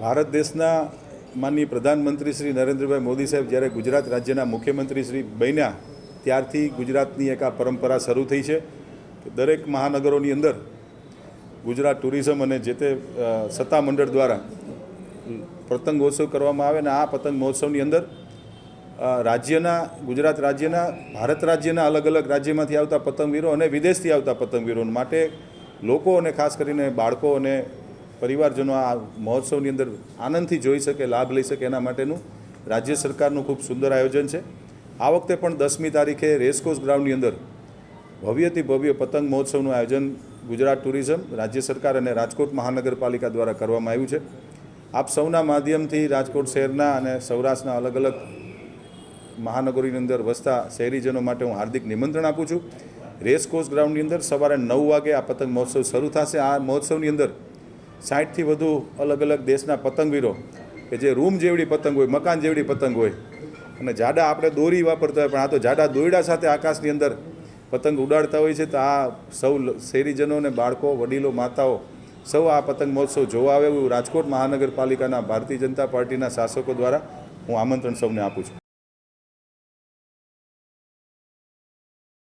ભારત દેશના માનનીય પ્રધાનમંત્રી શ્રી નરેન્દ્રભાઈ મોદી સાહેબ જ્યારે ગુજરાત રાજ્યના મુખ્યમંત્રી શ્રી બન્યા ત્યારથી ગુજરાતની એક આ પરંપરા શરૂ થઈ છે કે દરેક મહાનગરોની અંદર ગુજરાત ટુરિઝમ અને જે તે સત્તામંડળ દ્વારા પતંગોત્સવ કરવામાં આવે અને આ પતંગ મહોત્સવની અંદર રાજ્યના ગુજરાત રાજ્યના ભારત રાજ્યના અલગ અલગ રાજ્યમાંથી આવતા પતંગવીરો અને વિદેશથી આવતા પતંગવીરો માટે લોકો અને ખાસ કરીને બાળકો અને પરિવારજનો આ મહોત્સવની અંદર આનંદથી જોઈ શકે, લાભ લઈ શકે એના માટેનું રાજ્ય સરકારનું ખૂબ સુંદર આયોજન છે। આ વખતે પણ 10મી તારીખે રેસકોર્સ ગ્રાઉન્ડની અંદર ભવ્યથી ભવ્ય પતંગ મહોત્સવનું આયોજન ગુજરાત ટુરિઝમ, રાજ્ય સરકાર અને રાજકોટ મહાનગરપાલિકા દ્વારા કરવામાં આવ્યું છે। આપ સૌના માધ્યમથી રાજકોટ શહેરના અને સૌરાષ્ટ્રના અલગ અલગ મહાનગરોની અંદર વસતા શહેરીજનો માટે હું હાર્દિક નિમંત્રણ આપું છું। રેસકોર્સ ગ્રાઉન્ડની અંદર સવારે 9 વાગે આ પતંગ મહોત્સવ શરૂ થશે। આ મહોત્સવની અંદર 60થી વધુ અલગ અલગ દેશના પતંગવીરો કે જે રૂમ જેવડી પતંગ હોય, મકાન જેવડી પતંગ હોય અને જાડા આપણે દોરી વાપરતા હોય પણ આ તો જાડા દોરડા સાથે આકાશની અંદર પતંગ ઉડાડતા હોય છે। તો આ સૌ શહેરીજનો અને બાળકો, વડીલો, માતાઓ સૌ આ પતંગ મહોત્સવ જોવા આવે એવું રાજકોટ મહાનગરપાલિકાના ભારતીય જનતા પાર્ટીના શાસકો દ્વારા હું આમંત્રણ સૌને આપું છું।